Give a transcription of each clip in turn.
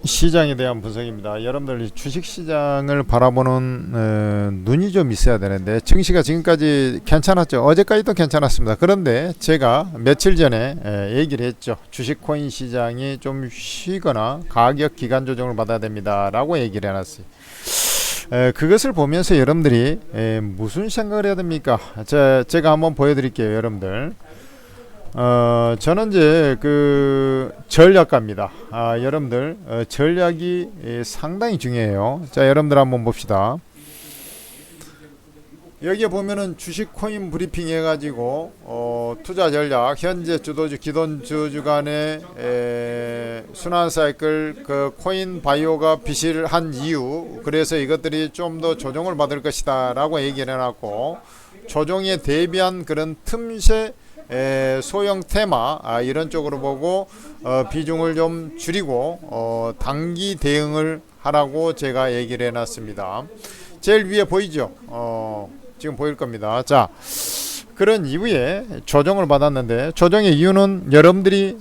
시장에 대한 분석입니다. 여러분들 주식시장을 바라보는 눈이 좀 있어야 되는데 증시가 지금까지 괜찮았죠. 어제까지도 괜찮았습니다. 그런데 제가 며칠 전에 얘기를 했죠. 주식 코인 시장이 좀 쉬거나 가격 기간 조정을 받아야 됩니다 라고 얘기를 해놨어요. 그것을 보면서 여러분들이 무슨 생각을 해야 됩니까? 제가 한번 보여드릴게요. 여러분들 저는 이제 그 전략가입니다. 여러분들 전략이 상당히 중요해요. 자, 여러분들 한번 봅시다. 여기에 보면은 주식 코인 브리핑 해가지고 투자 전략, 현재 주도주, 기존 주주 간의 순환 사이클, 그 코인 바이오가 비실을 한 이유, 그래서 이것들이 좀 더 조정을 받을 것이다 라고 얘기를 해놨고, 조정에 대비한 그런 틈새 소형 테마 이런 쪽으로 보고 비중을 좀 줄이고 단기 대응을 하라고 제가 얘기를 해놨습니다. 제일 위에 보이죠? 지금 보일 겁니다. 자, 그런 이후에 조정을 받았는데, 조정의 이유는 여러분들이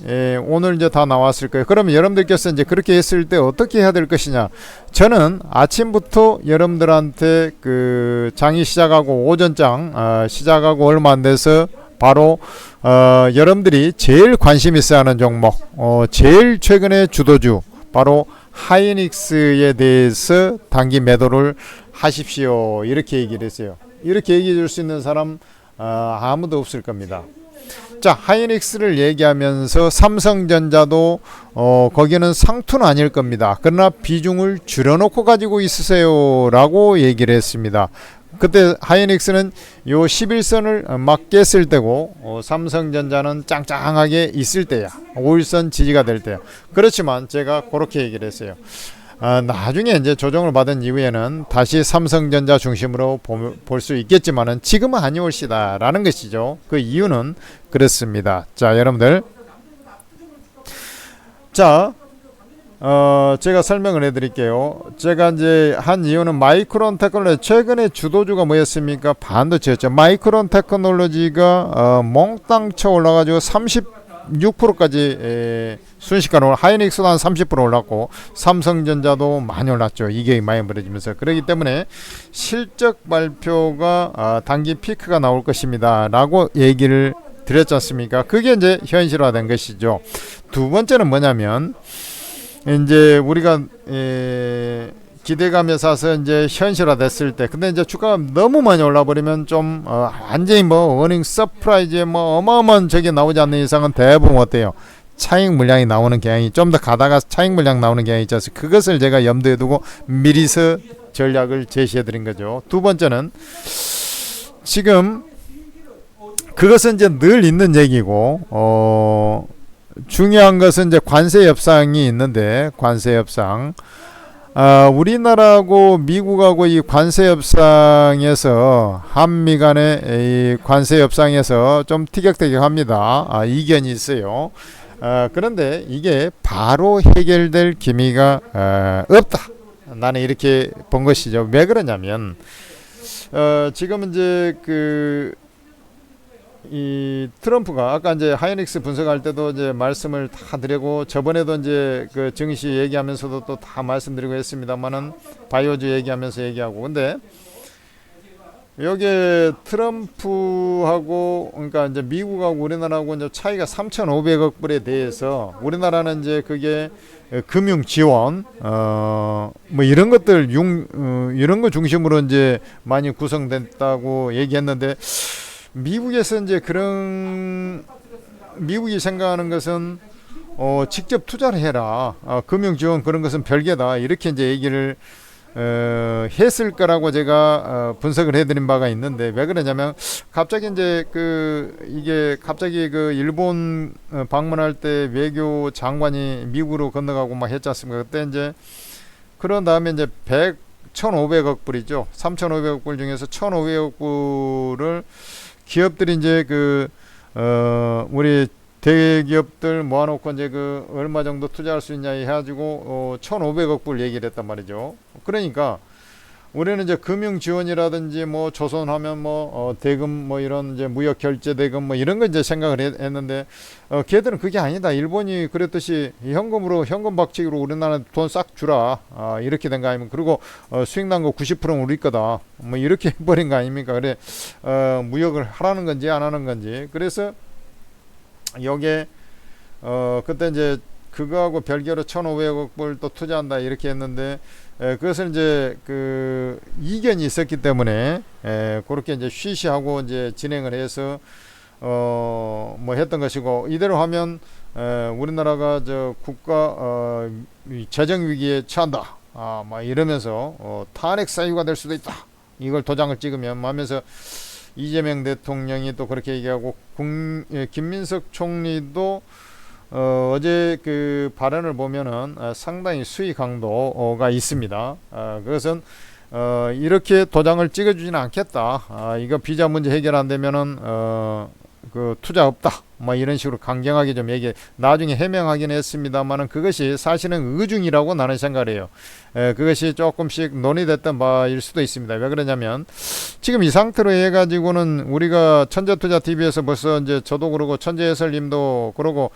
오늘 이제 다 나왔을 거예요. 그러면 여러분들께서 이제 그렇게 했을 때 어떻게 해야 될 것이냐? 저는 아침부터 여러분들한테 그 장이 시작하고 오전장 시작하고 얼마 안 돼서 바로 여러분들이 제일 관심 있어야 하는 종목, 제일 최근에 주도주 바로 하이닉스에 대해서 단기 매도를 하십시오 이렇게 얘기를 했어요. 이렇게 얘기해 줄 수 있는 사람 아무도 없을 겁니다. 자, 하이닉스를 얘기하면서 삼성전자도 거기는 상투는 아닐 겁니다. 그러나 비중을 줄여놓고 가지고 있으세요 라고 얘기를 했습니다. 그때 하이닉스는 요 11선을 막 깼을 때고 삼성전자는 짱짱하게 있을 때야, 5일선 지지가 될 때야. 그렇지만 제가 그렇게 얘기를 했어요. 나중에 이제 조정을 받은 이후에는 다시 삼성전자 중심으로 볼 수 있겠지만은 지금은 아니올시다 라는 것이죠. 그 이유는 그렇습니다. 자, 여러분들, 자, 제가 설명을 해드릴게요. 제가 이제 한 이유는 마이크론 테크놀로지, 최근에 주도주가 뭐였습니까? 반도체였죠. 마이크론 테크놀로지가 몽땅 쳐 올라가지고 36%까지 순식간으로, 하이닉스도 한 30% 올랐고 삼성전자도 많이 올랐죠. 이게 많이 벌어지면서. 그렇기 때문에 실적 발표가 단기 피크가 나올 것입니다 라고 얘기를 드렸지 않습니까? 그게 이제 현실화된 것이죠. 두 번째는 뭐냐면, 이제 우리가 기대감에 사서 이제 현실화됐을 때, 근데 이제 주가가 너무 많이 올라버리면 좀 완전히 뭐 어닝 서프라이즈에 뭐 어마어마한 적이 나오지 않는 이상은 대부분 어때요? 차익 물량이 나오는 경향이, 좀 더 가다가 차익 물량 나오는 경향이 있지 않습니까? 그것을 제가 염두에 두고 미리서 전략을 제시해 드린 거죠. 두 번째는, 지금 그것은 이제 늘 있는 얘기고, 중요한 것은 이제 관세 협상이 있는데, 관세 협상, 우리나라하고 미국하고 이 관세 협상에서, 한미 간의 이 관세 협상에서 좀 티격태격합니다. 이견이 있어요. 그런데 이게 바로 해결될 기미가 없다. 나는 이렇게 본 것이죠. 왜 그러냐면, 지금 이제 이 트럼프가, 아까 이제 하이닉스 분석할 때도 이제 말씀을 다 드리고, 저번에도 이제 그 증시 얘기하면서도 또 다 말씀드리고 했습니다만은, 바이오주 얘기하면서 얘기하고, 근데 여기에 트럼프하고, 그러니까 이제 미국하고 우리나라하고 이제 차이가 3,500억 불에 대해서, 우리나라는 이제 그게 금융 지원, 뭐 이런 것들 이런 거 중심으로 이제 많이 구성됐다고 얘기했는데, 미국에서 이제 미국이 생각하는 것은 직접 투자를 해라, 금융 지원 그런 것은 별개다, 이렇게 이제 얘기를 했을 거라고 제가 분석을 해드린 바가 있는데, 왜 그러냐면, 갑자기 이제 이게 갑자기 일본 방문할 때 외교 장관이 미국으로 건너가고 막 했지 않습니까? 그때 이제 그런 다음에 이제 1,500억 불이죠. 3,500억 불 중에서 1,500억 불을 기업들이 이제 우리 대기업들 모아놓고 이제 얼마 정도 투자할 수 있냐 해가지고 1,500억 불 얘기를 했단 말이죠. 그러니까 우리는 이제 금융 지원이라든지 뭐 조선하면 뭐 대금 뭐 이런 이제 무역 결제 대금 뭐 이런 거 이제 생각을 했는데 걔들은 그게 아니다. 일본이 그랬듯이 현금으로 현금 박치기로 우리나라 돈 싹 주라. 이렇게 된 거 아니면 그리고 수익 난 거 90%는 우리 거다. 뭐 이렇게 해버린 거 아닙니까? 그래 무역을 하라는 건지 안 하는 건지. 그래서 요게 그때 이제 그거하고 별개로 1,500억 불 또 투자한다 이렇게 했는데 그것을 이제 그 이견이 있었기 때문에 그렇게 이제 쉬쉬하고 이제 진행을 해서 뭐 했던 것이고 이대로 하면 우리나라가 저 국가 재정 위기에 처한다 막 이러면서 탄핵 사유가 될 수도 있다 이걸 도장을 찍으면 하면서 이재명 대통령이 또 그렇게 얘기하고 김민석 총리도 어제 그 발언을 보면은 상당히 수위 강도가 있습니다. 그것은 이렇게 도장을 찍어주지는 않겠다. 이거 비자 문제 해결 안 되면은 그 투자 없다. 뭐 이런 식으로 강경하게 좀 얘기. 나중에 해명하긴 했습니다만은 그것이 사실은 의중이라고 나는 생각을 해요. 그것이 조금씩 논의됐던 바일 수도 있습니다. 왜 그러냐면 지금 이 상태로 해가지고는 우리가 천재투자TV에서 벌써 이제 저도 그러고 천재해설님도 그러고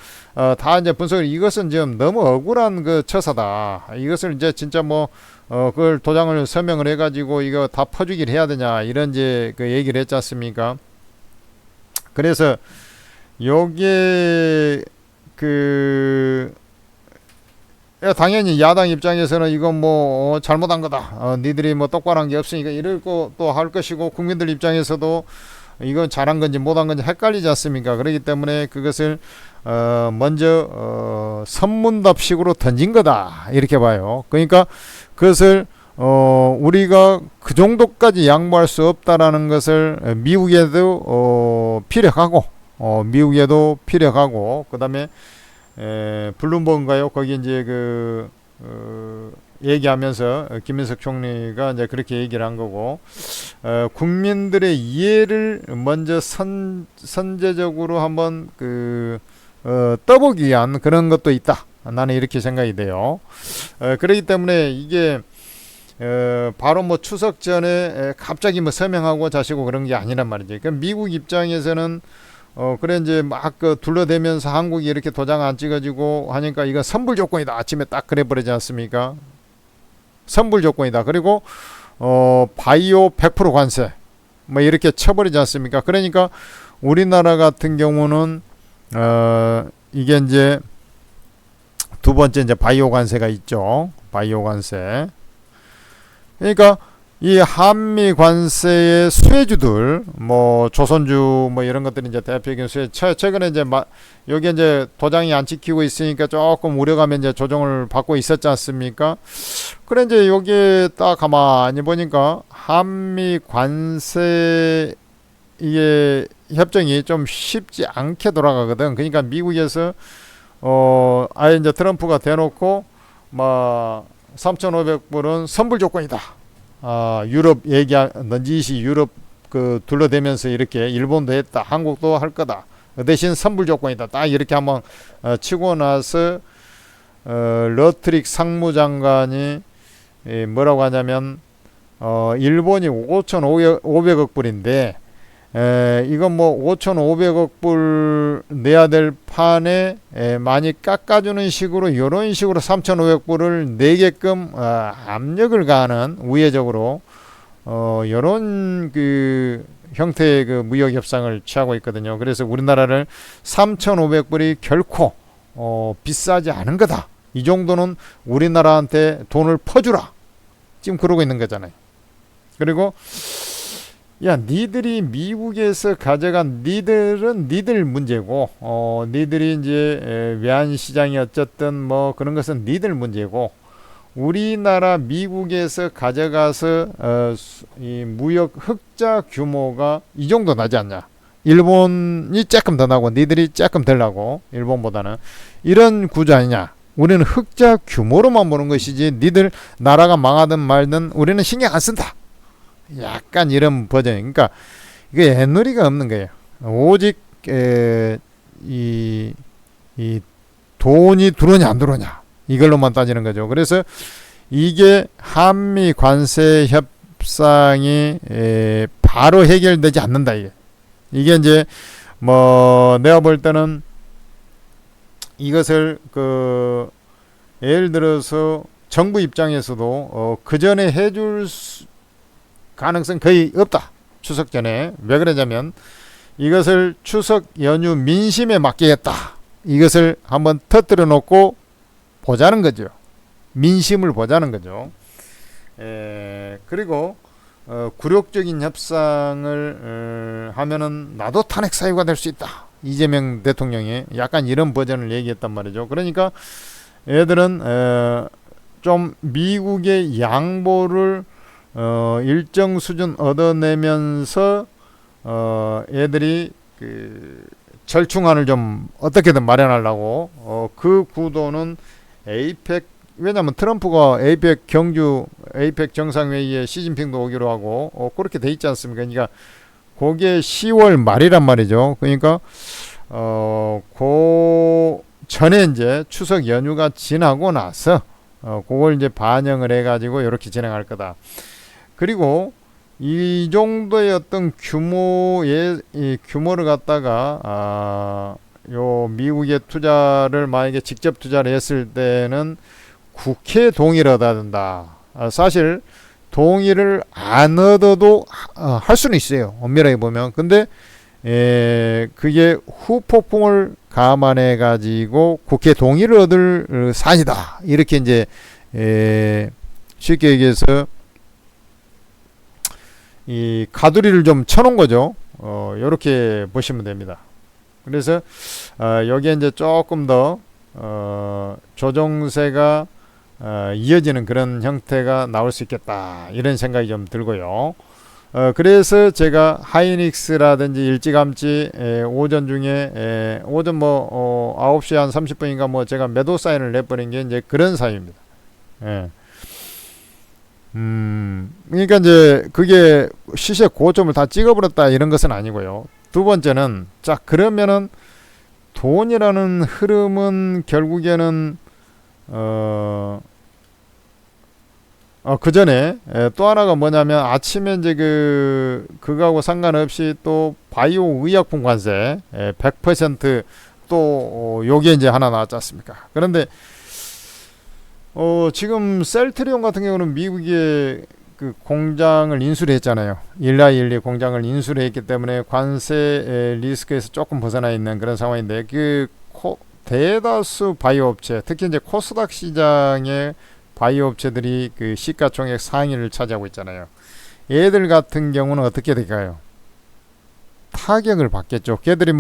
다 이제 분석을 이것은 지금 너무 억울한 그 처사다. 이것을 이제 진짜 뭐 그걸 도장을 서명을 해가지고 이거 다 퍼주기를 해야 되냐 이런 이제 그 얘기를 했지 않습니까? 그래서 요게 그 당연히 야당 입장에서는 이건 뭐 잘못한 거다. 니들이 뭐 똑바로 한 게 없으니까 이럴 거 또 할 것이고 국민들 입장에서도 이건 잘한 건지 못한 건지 헷갈리지 않습니까? 그렇기 때문에 그것을 먼저 선문답식으로 던진 거다 이렇게 봐요. 그러니까 그것을 우리가 그 정도까지 양보할 수 없다라는 것을 미국에도 피력하고 그 다음에 블룸버그인가요? 거기 이제 얘기하면서 김민석 총리가 이제 그렇게 얘기를 한 거고 국민들의 이해를 먼저 선제적으로 한번 떠보기 위한 그런 것도 있다. 나는 이렇게 생각이 돼요. 그렇기 때문에 이게 바로 뭐 추석 전에 갑자기 뭐 서명하고 자시고 그런 게 아니란 말이죠. 그러니까 미국 입장에서는 그래 이제 막 둘러대면서 한국이 이렇게 도장 안 찍어지고 하니까 이건 선불 조건이다. 아침에 딱 그래 버리지 않습니까? 선불 조건이다. 그리고 바이오 100% 관세 뭐 이렇게 쳐버리지 않습니까? 그러니까 우리나라 같은 경우는 이게 이제 두 번째 이제 바이오 관세가 있죠. 바이오 관세. 그러니까 이 한미 관세의 수혜주들, 뭐 조선주 뭐 이런 것들이 이제 대표적인 수혜. 최근에 이제 여기 이제 도장이 안 찍히고 있으니까 조금 우려가면 이제 조정을 받고 있었지 않습니까? 그래 이제 여기에 딱 가만히 보니까 한미 관세 이게 협정이 좀 쉽지 않게 돌아가거든. 그러니까 미국에서 아예 이제 트럼프가 대놓고 막 3,500불은 선불 조건이다. 유럽 넌지시 유럽 둘러대면서 이렇게 일본도 했다. 한국도 할 거다. 그 대신 선불 조건이다. 딱 이렇게 한번 치고 나서 러트릭 상무장관이 뭐라고 하냐면 일본이 5,500억 불인데 이건 뭐 5,500억 불 내야 될 판에 많이 깎아주는 식으로 이런 식으로 3,500불을 내게끔 압력을 가하는 우회적으로 이런 그 형태의 그 무역 협상을 취하고 있거든요. 그래서 우리나라를 3,500불이 결코 비싸지 않은 거다. 이 정도는 우리나라한테 돈을 퍼주라. 지금 그러고 있는 거잖아요. 그리고 야, 니들이 미국에서 가져간 니들은 니들 문제고, 니들이 이제 외환 시장이 어쨌든 뭐 그런 것은 니들 문제고, 우리나라 미국에서 가져가서 이 무역 흑자 규모가 이 정도 나지 않냐? 일본이 조금 더 나고 니들이 조금 덜 나고 일본보다는 이런 구조 아니냐? 우리는 흑자 규모로만 보는 것이지 니들 나라가 망하든 말든 우리는 신경 안 쓴다. 약간 이런 버전. 그러니까 이게 애누리가 없는 거예요. 오직 이 돈이 들어오냐 안 들어오냐 이걸로만 따지는 거죠. 그래서 이게 한미 관세 협상이 바로 해결되지 않는다. 이게 이제 뭐 내가 볼 때는 이것을 예를 들어서 정부 입장에서도 그 전에 해줄 가능성 거의 없다. 추석 전에. 왜 그러냐면 이것을 추석 연휴 민심에 맡기겠다. 이것을 한번 터뜨려 놓고 보자는 거죠. 민심을 보자는 거죠. 그리고 굴욕적인 협상을 하면은 나도 탄핵 사유가 될 수 있다. 이재명 대통령이 약간 이런 버전을 얘기했단 말이죠. 그러니까 얘들은 좀 미국의 양보를 일정 수준 얻어내면서 얘들이 절충안을 좀 어떻게든 마련하려고 그 구도는 에이펙, 왜냐하면 트럼프가 에이펙 정상회의에 시진핑도 오기로 하고 그렇게 돼 있지 않습니까? 그러니까 그게 10월 말이란 말이죠. 그러니까 그 전에 이제 추석 연휴가 지나고 나서 그걸 이제 반영을 해가지고 이렇게 진행할 거다. 그리고 이 정도의 어떤 규모의 이 규모를 갖다가 요 미국의 투자를 만약에 직접 투자를 했을 때는 국회 동의를 얻어야 된다. 사실 동의를 안 얻어도 할 수는 있어요. 엄밀하게 보면. 근데 그게 후폭풍을 감안해 가지고 국회 동의를 얻을 사안이다. 이렇게 이제 쉽게 얘기해서 이 가두리를 좀 쳐놓은 거죠. 이렇게 보시면 됩니다. 그래서 여기에 이제 조금 더 조정세가 이어지는 그런 형태가 나올 수 있겠다, 이런 생각이 좀 들고요. 그래서 제가 하이닉스라든지 일찌감치 오전 중에 오전 9시 한 30분인가 제가 매도 사인을 내버린 게 이제 그런 사유입니다. 그러니까 이제 그게 시세 고점을 다 찍어버렸다 이런 것은 아니고요. 두 번째는, 자, 그러면은 돈이라는 흐름은 결국에는 그 전에 또 하나가 뭐냐면, 아침에 이제 그거하고 상관없이 또 바이오 의약품 관세 100% 또 요게 이제 하나 나왔지 않습니까? 그런데 지금 셀트리온 같은 경우는 미국의 그 공장을 인수를 했잖아요. 일라일리 공장을 인수를 했기 때문에 관세 리스크에서 조금 벗어나 있는 그런 상황인데, 대다수 바이오 업체, 특히 이제 코스닥 시장의 바이오 업체들이 그 시가총액 상위를 차지하고 있잖아요. 얘들 같은 경우는 어떻게 될까요? 타격을 받겠죠. 걔들이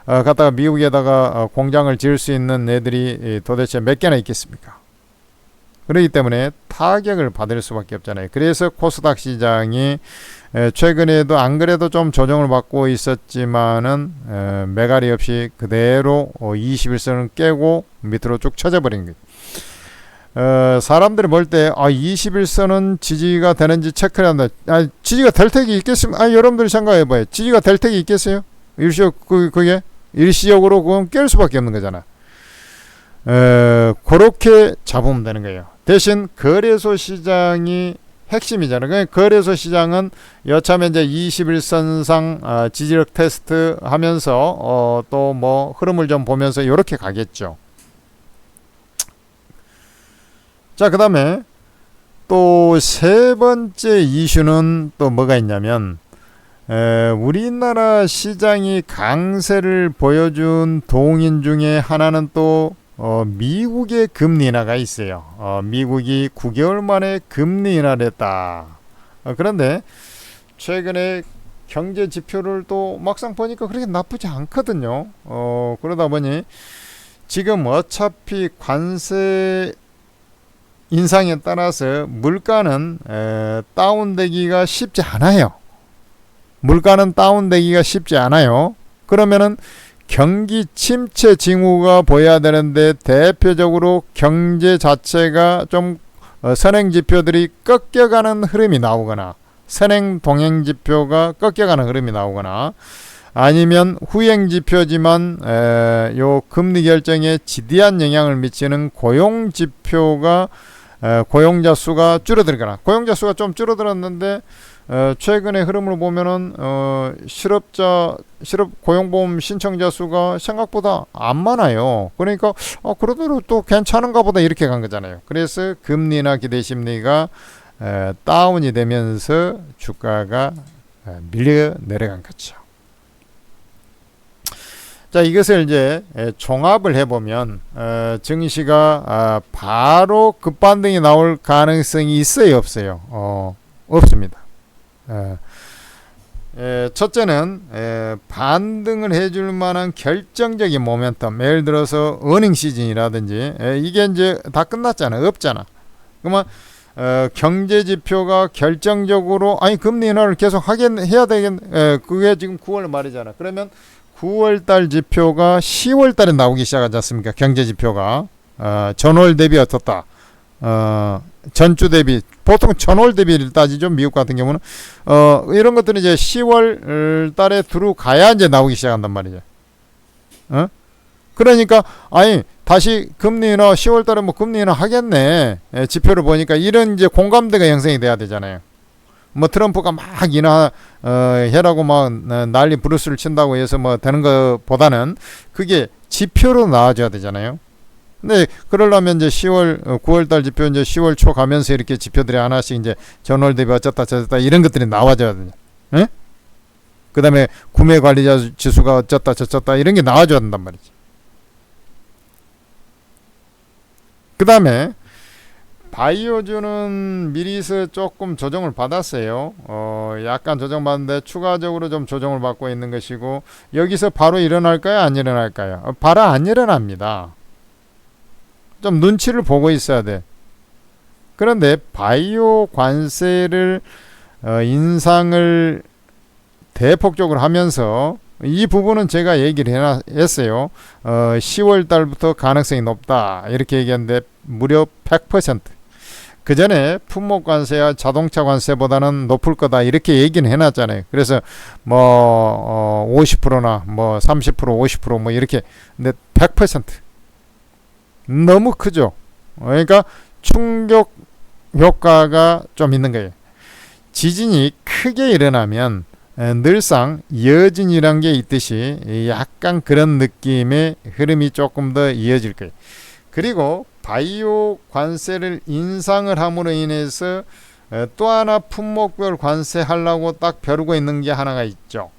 갖다가 미국에다가 공장을 지을 수 있는 애들이 도대체 몇 개나 있겠습니까? 그렇기 때문에 타격을 받을 수밖에 없잖아요. 그래서 코스닥 시장이 최근에도 안 그래도 좀 조정을 받고 있었지만은 매갈이 없이 그대로 21선을 깨고 밑으로 쭉 쳐져버린 거예요. 사람들이 볼 때 21선은 지지가 되는지 체크를 한다. 지지가 될 택이 있겠으면 여러분들이 생각해봐요. 지지가 될 택이 있겠어요? 그게 일시적으로 그건 깰 수밖에 없는 거잖아. 그렇게 잡으면 되는 거예요. 대신 거래소 시장이 핵심이잖아요. 그러니까 거래소 시장은 여차하면 이제 21선상 지지력 테스트 하면서 또 흐름을 좀 보면서 이렇게 가겠죠. 자, 그 다음에 또 세 번째 이슈는 또 뭐가 있냐면, 우리나라 시장이 강세를 보여준 동인 중에 하나는 또 미국의 금리 인하가 있어요. 미국이 9개월 만에 금리 인하를 했다. 그런데 최근에 경제 지표를 또 막상 보니까 그렇게 나쁘지 않거든요. 그러다 보니 지금 어차피 관세 인상에 따라서 물가는 다운되기가 쉽지 않아요. 물가는 다운되기가 쉽지 않아요. 그러면은 경기 침체 징후가 보여야 되는데, 대표적으로 경제 자체가 좀 선행 지표들이 꺾여가는 흐름이 나오거나, 선행 동행 지표가 꺾여가는 흐름이 나오거나, 아니면 후행 지표지만 요 금리 결정에 지대한 영향을 미치는 고용 지표가 고용자 수가 줄어들거나 고용자 수가 좀 줄어들었는데 최근의 흐름을 보면은 실업 고용보험 신청자 수가 생각보다 안 많아요. 그러니까 그래도 또 괜찮은가 보다 이렇게 간 거잖아요. 그래서 금리나 기대 심리가 다운이 되면서 주가가 밀려 내려간 거죠. 자, 이것을 이제 종합을 해보면 증시가 바로 급반등이 나올 가능성이 있어요, 없어요? 없습니다. 첫째는 반등을 해줄 만한 결정적인 모멘텀, 예를 들어서 어닝 시즌이라든지 이게 이제 다 끝났잖아, 없잖아. 그러면 경제 지표가 결정적으로 금리 인하를 계속 해야 되겠네. 그게 지금 9월 말이잖아. 그러면 9월달 지표가 10월달에 나오기 시작하지 않습니까? 경제 지표가 전월 대비 어떻다. 전주 대비 보통 전월 대비를 따지죠. 미국 같은 경우는 이런 것들은 이제 10월 달에 들어가야 이제 나오기 시작한단 말이죠. 그러니까 다시 금리 인하 10월 달에 뭐 금리 인하 하겠네. 지표를 보니까 이런 이제 공감대가 형성이 돼야 되잖아요. 뭐 트럼프가 막 인하 해라고 막 난리 브루스를 친다고 해서 뭐 되는 것보다는 그게 지표로 나와줘야 되잖아요. 근데 그러려면 이제 9월 달 지표 이제 10월 초 가면서 이렇게 지표들이 하나씩 이제 전월 대비 어쩌다 저쩌다 이런 것들이 나와줘야 되냐. 예? 그다음에 구매 관리자 지수가 어쩌다 저쩌다 이런 게 나와줘야 된단 말이지. 그다음에 바이오주는 미리서 조금 조정을 받았어요. 약간 조정받는데 추가적으로 좀 조정을 받고 있는 것이고 여기서 바로 일어날까요? 안 일어날까요? 바로 안 일어납니다. 좀 눈치를 보고 있어야 돼. 그런데 바이오 관세를 인상을 대폭적으로 하면서 이 부분은 제가 얘기를 했어요. 10월 달부터 가능성이 높다 이렇게 얘기했는데 무려 100%. 그 전에 품목 관세와 자동차 관세보다는 높을 거다 이렇게 얘기는 해놨잖아요. 그래서 뭐 50%나 뭐 30% 50% 뭐 이렇게. 근데 100% 너무 크죠. 그러니까 충격 효과가 좀 있는 거예요. 지진이 크게 일어나면 늘상 여진이란 게 있듯이 약간 그런 느낌의 흐름이 조금 더 이어질 거예요. 그리고 바이오 관세를 인상을 함으로 인해서 또 하나 품목별 관세하려고 딱 벼르고 있는 게 하나가 있죠.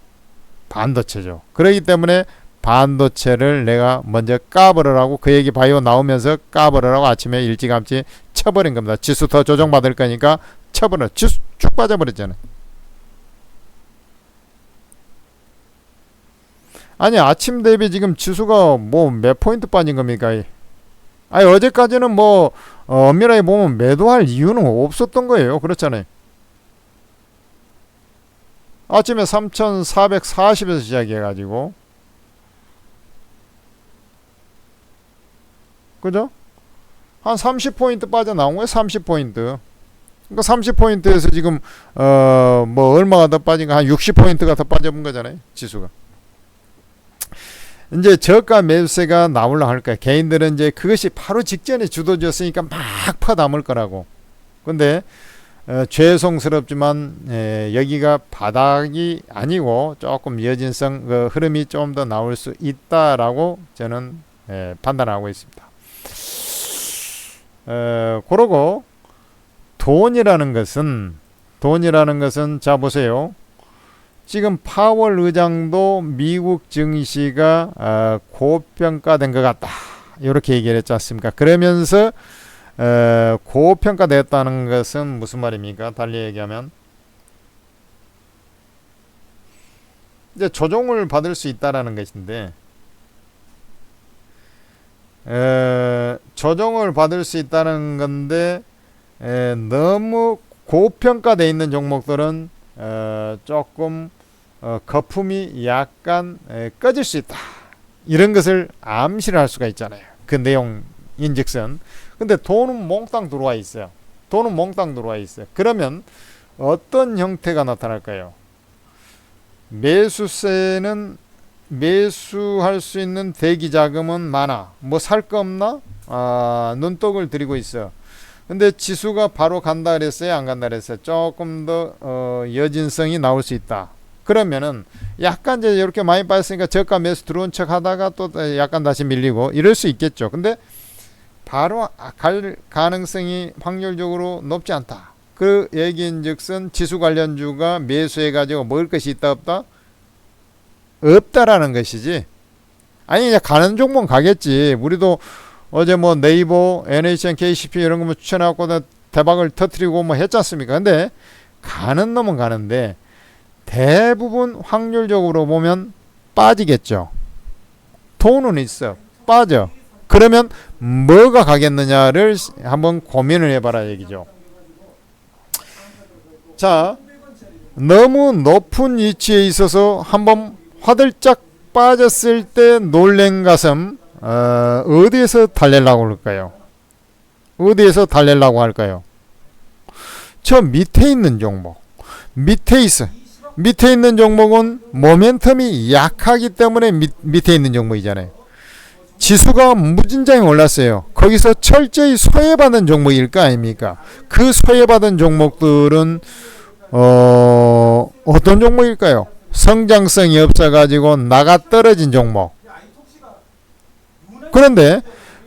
반도체죠. 그렇기 때문에 반도체를 내가 먼저 까버리라고 그 얘기 바이오 나오면서 까버리라고 아침에 일찌감치 쳐버린 겁니다. 지수 더 조정받을 거니까 쳐버려. 지수 쭉 빠져버렸잖아요. 아니 아침 대비 지금 지수가 뭐 몇 포인트 빠진 겁니까? 어제까지는 뭐 엄밀하게 보면 매도할 이유는 없었던 거예요. 그렇잖아요. 아침에 3440에서 시작해가지고 그죠? 한 30포인트 빠져나온 거예요. 30포인트. 그러니까 30포인트에서 지금 뭐 얼마가 더 빠진가 한 60포인트가 더 빠져본 거잖아요. 지수가. 이제 저가 매수세가 나오려 할 거야. 개인들은 이제 그것이 바로 직전에 주도주였으니까 막 퍼담을 거라고. 근데 죄송스럽지만 여기가 바닥이 아니고 조금 여진성 그 흐름이 좀 더 나올 수 있다라고 저는 판단하고 있습니다. 그러고 돈이라는 것은 자 보세요. 지금 파월 의장도 미국 증시가 고평가된 것 같다 이렇게 얘기를 했지 않습니까? 그러면서 고평가됐다는 것은 무슨 말입니까? 달리 얘기하면 이제 조정을 받을 수 있다라는 것인데 조정을 받을 수 있다는 건데 너무 고평가되어 있는 종목들은 조금 거품이 약간 꺼질 수 있다 이런 것을 암시를 할 수가 있잖아요. 그 내용인즉슨 근데 돈은 몽땅 들어와 있어요. 그러면 어떤 형태가 나타날까요? 매수세는 매수할 수 있는 대기 자금은 많아. 뭐 살 거 없나? 눈독을 들이고 있어. 근데 지수가 바로 간다 그랬어요, 안 간다 그랬어요? 조금 더 여진성이 나올 수 있다. 그러면은 약간 이제 이렇게 많이 빠졌으니까 저가 매수 들어온 척 하다가 또 약간 다시 밀리고 이럴 수 있겠죠. 근데 바로 갈 가능성이 확률적으로 높지 않다. 그 얘기인즉슨 지수 관련주가 매수해 가지고 먹을 것이 있다 없다? 없다라는 것이지. 아니 이제 가는 종목은 가겠지. 우리도 어제 뭐 네이버, NHN, KCP 이런 거 뭐 추천해갖고 대박을 터트리고 뭐 했지 않습니까? 근데 가는 놈은 가는데 대부분 확률적으로 보면 빠지겠죠. 돈은 있어. 빠져. 그러면 뭐가 가겠느냐를 한번 고민을 해봐라 얘기죠. 자, 너무 높은 위치에 있어서 한번 화들짝 빠졌을 때 놀란 가슴 어디에서 달래려고 할까요? 어디에서 달래려고 할까요? 저 밑에 있는 종목, 밑에 있어. 밑에 있는 종목은 모멘텀이 약하기 때문에 밑에 있는 종목이잖아요. 지수가 무진장이 올랐어요. 거기서 철저히 소외받은 종목일 거 아닙니까? 그 소외받은 종목들은 어떤 종목일까요? 성장성이 없어가지고 나가 떨어진 종목. 그런데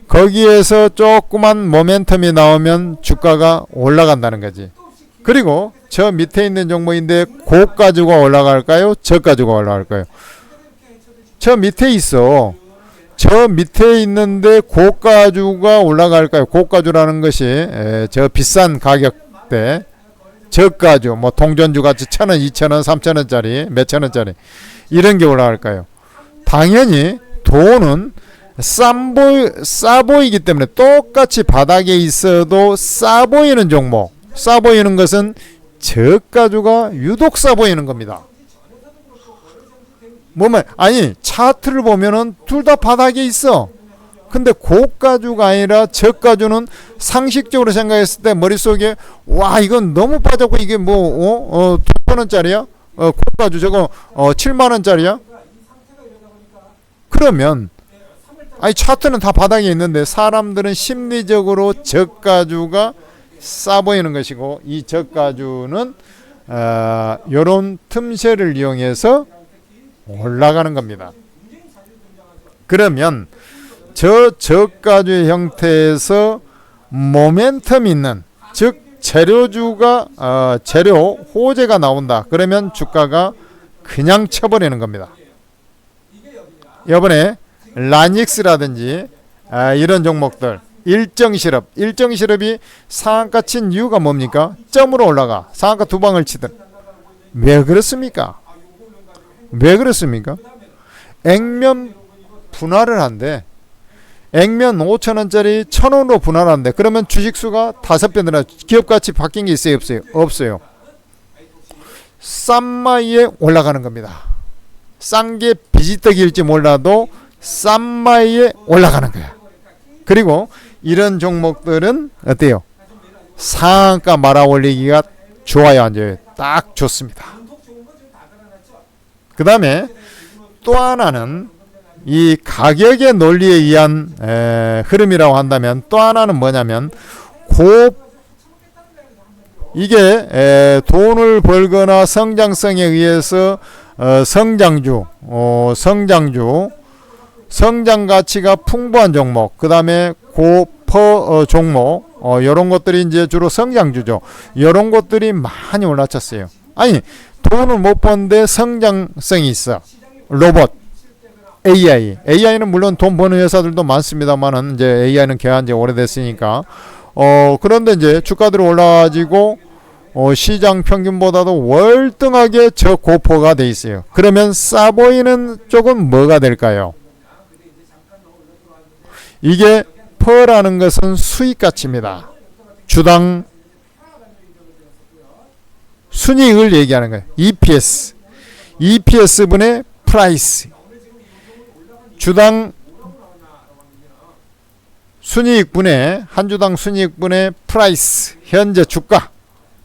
거기에서 조그만 모멘텀이 나오면 주가가 올라간다는 거지. 그리고 저 밑에 있는 종목인데 고가주가 올라갈까요? 저가주가 올라갈까요? 저 밑에 있어. 저 밑에 있는데 고가주가 올라갈까요? 고가주라는 것이 저 비싼 가격대, 저가주 뭐 동전주 같이 1,000원, 2,000원, 3,000원짜리, 몇천원짜리 이런 게 올라갈까요? 당연히 돈은 싸 보이기 때문에 똑같이 바닥에 있어도 싸 보이는 종목, 싸 보이는 것은 저가주가 유독 싸 보이는 겁니다. 뭐면 아니 차트를 보면은 둘 다 바닥에 있어. 근데 고가주가 아니라 저가주는 상식적으로 생각했을 때 머릿속에 와 이건 너무 빠졌고 이게 뭐 2,000원짜리야? 고가주 저거 7만원짜리야? 그러면 아니 차트는 다 바닥에 있는데 사람들은 심리적으로 저가주가 싸 보이는 것이고 이 저가주는 요런 틈새를 이용해서 올라가는 겁니다. 그러면 저 저가주의 형태에서 모멘텀 있는 즉 재료주가 재료 호재가 나온다. 그러면 주가가 그냥 쳐버리는 겁니다. 이번에 라닉스라든지 이런 종목들 일정 실업이 상한가 친 이유가 뭡니까? 점으로 올라가 상한가 두 방을 치든 왜 그렇습니까? 왜 그렇습니까? 액면 분할을 한대. 액면 5,000원짜리 1,000원으로 분할한대. 그러면 주식수가 5배 늘어. 기업가치 바뀐 게 있어요? 없어요? 없어요. 싼 마이에 올라가는 겁니다. 싼 게 비지떡일지 몰라도 싼 마이에 올라가는 거야. 그리고 이런 종목들은 어때요? 상한가 말아 올리기가 좋아요, 안 좋아요? 딱 좋습니다. 그 다음에 또 하나는 이 가격의 논리에 의한 흐름이라고 한다면 또 하나는 뭐냐면 이게 돈을 벌거나 성장성에 의해서 성장 가치가 풍부한 종목, 그 다음에 고퍼 종목, 이런 것들이 이제 주로 성장주죠. 이런 것들이 많이 올라쳤어요. 아니 돈을 못 버는데 성장성이 있어. 로봇, AI는 물론 돈 버는 회사들도 많습니다만은 이제 AI는 개한 지 오래됐으니까 그런데 이제 주가들이 올라가지고 시장 평균보다도 월등하게 저고퍼가 돼 있어요. 그러면 싸 보이는 쪽은 뭐가 될까요? 이게 퍼라는 것은 수익 가치입니다. 주당 순이익을 얘기하는 거예요. EPS 분의 프라이스. 주당 순이익분의 한 주당 순이익분의 프라이스, 현재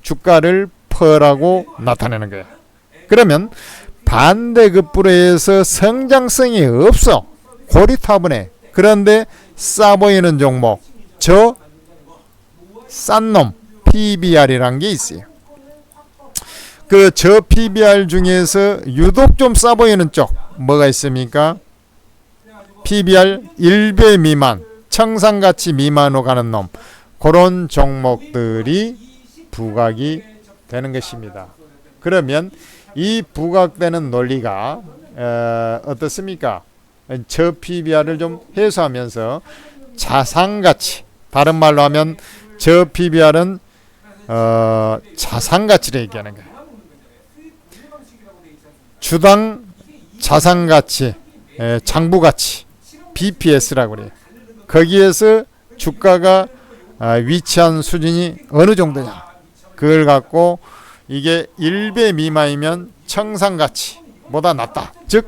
주가를 퍼라고 나타내는 거예요. 그러면 반대급부로 해서 성장성이 없어. 고리타분해. 그런데 싸 보이는 종목, 저 싼 놈 PBR이라는 게 있어요. 그 저 PBR 중에서 유독 좀 싸 보이는 쪽 뭐가 있습니까? PBR 1배 미만, 청산가치 미만으로 가는 놈, 그런 종목들이 부각이 되는 것입니다. 그러면 이 부각되는 논리가 어떻습니까? 저 PBR을 좀 해소하면서 자산가치, 다른 말로 하면 저 PBR은 자산가치를 얘기하는 거예요. 주당 자산가치, 장부가치, BPS라고 그래요. 거기에서 주가가 위치한 수준이 어느 정도냐, 그걸 갖고 이게 1배 미만이면 청산가치보다 낮다. 즉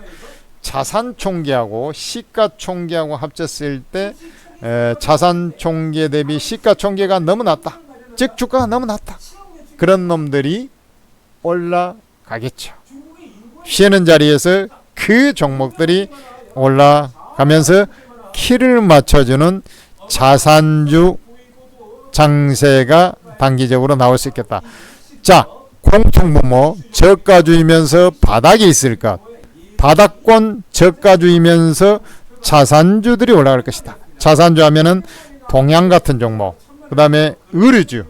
자산총계하고 시가총계하고 합쳤을 때 자산총계 대비 시가총계가 너무 낮다. 즉 주가가 너무 낮다. 그런 놈들이 올라가겠죠. 쉬는 자리에서 그 종목들이 올라가면서 키를 맞춰주는 자산주 장세가 단기적으로 나올 수 있겠다. 자, 공통분모 저가주이면서 바닥에 있을 것, 바닥권 저가주이면서 자산주들이 올라갈 것이다. 자산주 하면은 동양 같은 종목, 그 다음에 의류주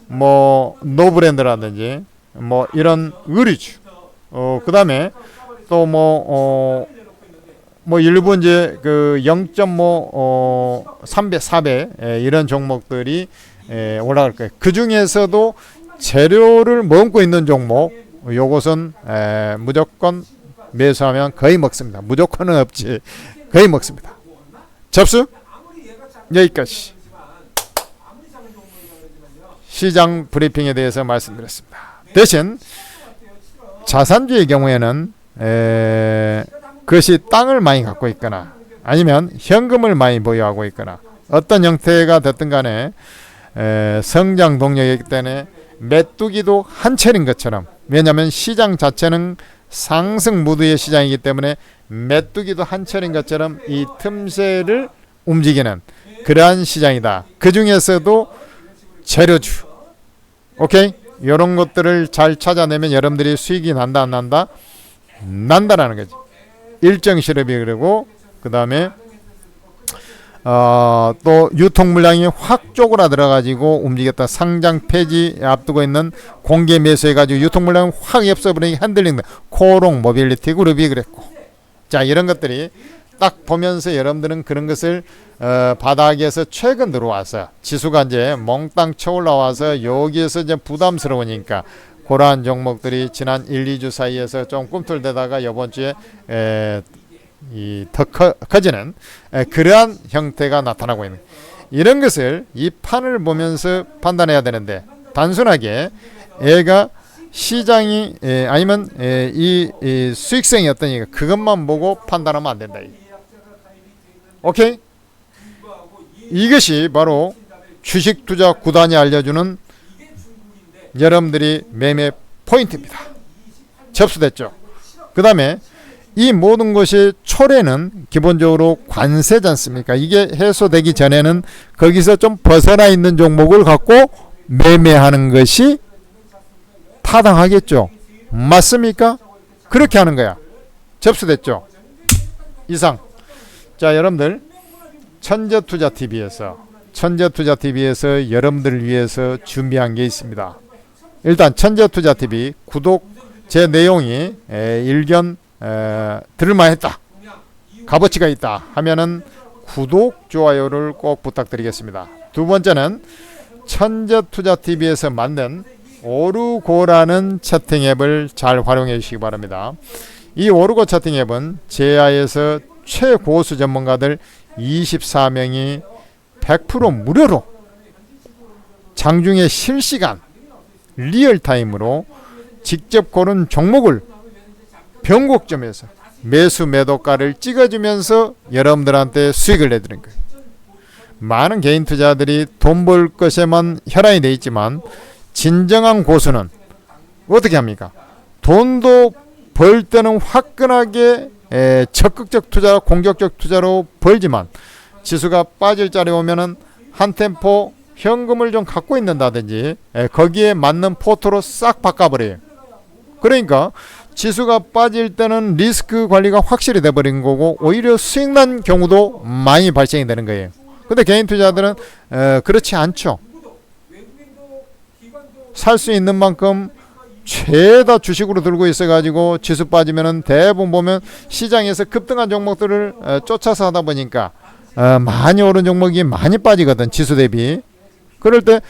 뭐 노브랜드라든지 뭐 이런 의류주, 그 다음에 또 뭐 일부 이제 그 0.5 3배 4배 이런 종목들이 올라갈 거예요. 그 중에서도 재료를 머금고 있는 종목, 요것은 무조건 매수하면 거의 먹습니다. 무조건은 없지, 거의 먹습니다. 접수? 여기까지 시장 브리핑에 대해서 말씀드렸습니다. 대신 자산주의 경우에는 그것이 땅을 많이 갖고 있거나 아니면 현금을 많이 보유하고 있거나 어떤 형태가 됐든 간에 성장 동력이기 때문에 메뚜기도 한철인 것처럼, 왜냐하면 시장 자체는 상승 무드의 시장이기 때문에 메뚜기도 한철인 것처럼 이 틈새를 움직이는 그러한 시장이다. 그 중에서도 재료주, 오케이? 이런 것들을 잘 찾아내면 여러분들이 수익이 난다 안 난다? 난다라는 거지. 일정 실업이, 그리고 그 다음에 또 유통 물량이 확 쪼그라들어 가지고 움직였다. 상장 폐지 앞두고 있는 공개 매수해 가지고 유통 물량이 확 엽서버리니 흔들린다. 코롱 모빌리티 그룹이 그랬고, 자, 이런 것들이 딱 보면서 여러분들은 그런 것을 바닥에서 최근 들어와서 지수가 이제 몽땅 쳐 올라와서 여기에서 이제 부담스러우니까 그러한 종목들이 지난 1, 2주 사이에서 좀 꿈틀대다가 이번 주에 더 커지는 그러한 형태가 나타나고 있는, 이런 것을 이 판을 보면서 판단해야 되는데, 단순하게 애가 시장이 아니면 이 수익성이 어떠니까 그것만 보고 판단하면 안 된다. 오케이? 이것이 바로 주식 투자 구단이 알려주는 여러분들이 매매 포인트입니다. 접수됐죠? 그 다음에 이 모든 것이 초래는 기본적으로 관세지 않습니까? 이게 해소되기 전에는 거기서 좀 벗어나 있는 종목을 갖고 매매하는 것이 타당하겠죠? 맞습니까? 그렇게 하는 거야. 접수됐죠? 이상. 자, 여러분들 천재투자TV에서 여러분들을 위해서 준비한 게 있습니다. 일단 천재투자TV 구독, 제 내용이 일견 들을만했다, 값어치가 있다 하면은 구독, 좋아요를 꼭 부탁드리겠습니다. 두 번째는 천재투자TV에서 만든 오르고라는 채팅 앱을 잘 활용해 주시기 바랍니다. 이 오르고 채팅 앱은 제야에서 최고수 전문가들 24명이 100% 무료로 장중에 실시간 리얼타임으로 직접 고른 종목을 변곡점에서 매수 매도가를 찍어주면서 여러분들한테 수익을 내드리는 거예요. 많은 개인 투자들이 돈 벌 것에만 혈안이 되어 있지만 진정한 고수는 어떻게 합니까? 돈도 벌 때는 화끈하게 적극적 투자, 공격적 투자로 벌지만 지수가 빠질 자리에 오면은 한 템포 현금을 좀 갖고 있는다든지 거기에 맞는 포트로 싹 바꿔버려요. 그러니까 지수가 빠질 때는 리스크 관리가 확실히 돼버린 거고 오히려 수익 난 경우도 많이 발생이 되는 거예요. 근데 개인 투자들은 그렇지 않죠. 살 수 있는 만큼 죄다 주식으로 들고 있어가지고 지수 빠지면은 대부분 보면 시장에서 급등한 종목들을 쫓아서 하다 보니까 많이 오른 종목이 많이 빠지거든, 지수 대비. 그럴 때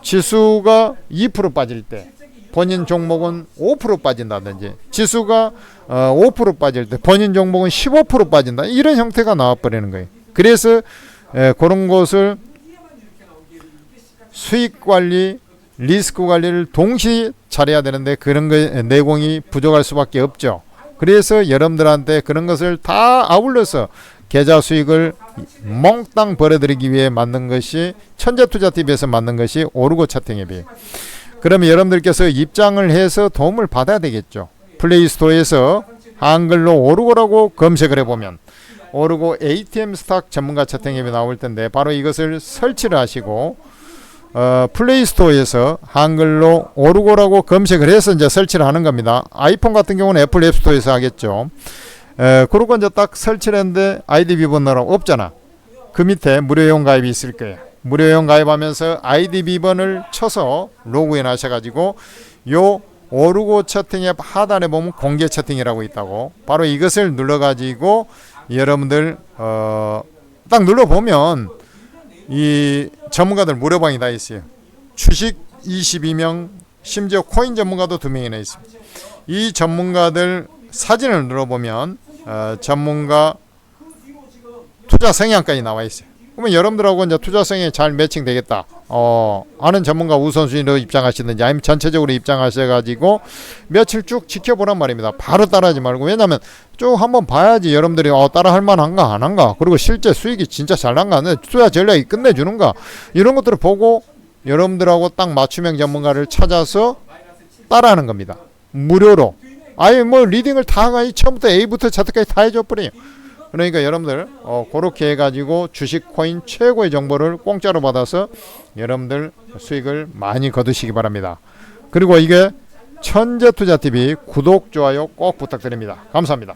지수가 2% 빠질 때 본인 종목은 5% 빠진다든지, 지수가 5% 빠질 때 본인 종목은 15% 빠진다, 이런 형태가 나와버리는 거예요. 그래서 그런 것을 수익 관리, 리스크 관리를 동시에 잘해야 되는데 그런 거 내공이 부족할 수밖에 없죠. 그래서 여러분들한테 그런 것을 다 아울러서 계좌 수익을 몽땅 벌어들이기 위해 만든 것이 천재투자TV에서 만든 것이 오르고 차트앱이에요. 그러면 여러분들께서 입장을 해서 도움을 받아야 되겠죠. 플레이스토어에서 한글로 오르고라고 검색을 해보면 오르고 ATM 스탁 전문가 차트앱이 나올 텐데 바로 이것을 설치를 하시고 플레이스토어에서 한글로 오르고라고 검색을 해서 이제 설치를 하는 겁니다. 아이폰 같은 경우는 애플 앱스토어에서 하겠죠. 그러고 이제 딱 설치를 했는데 아이디 비번호랑 없잖아. 그 밑에 무료용 가입이 있을 거예요. 무료용 가입하면서 아이디 비번을 쳐서 로그인 하셔가지고 요 오르고 채팅앱 하단에 보면 공개 채팅이라고 있다고, 바로 이것을 눌러가지고 여러분들 딱 눌러보면 이 전문가들 무료방이 다 있어요. 주식 22명, 심지어 코인 전문가도 2명이나 있습니다. 이 전문가들 사진을 눌러보면 전문가 투자 성향까지 나와 있어요. 그러면 여러분들하고 이제 투자 성향이 잘 매칭 되겠다. 아는 전문가 우선순위로 입장하시든지 아니면 전체적으로 입장하셔가지고 며칠 쭉 지켜보란 말입니다. 바로 따라하지 말고. 왜냐면 쭉 한번 봐야지 여러분들이 따라 할 만한가 안 한가, 그리고 실제 수익이 진짜 잘 난가, 투자 전략이 끝내주는가, 이런 것들을 보고 여러분들하고 딱 맞춤형 전문가를 찾아서 따라하는 겁니다. 무료로. 아예 뭐 리딩을 다 처음부터 A부터 Z까지 다 해줘 버려요. 그러니까 여러분들 그렇게 해가지고 주식 코인 최고의 정보를 공짜로 받아서 여러분들 수익을 많이 거두시기 바랍니다. 그리고 이게 천재투자TV 구독, 좋아요 꼭 부탁드립니다. 감사합니다.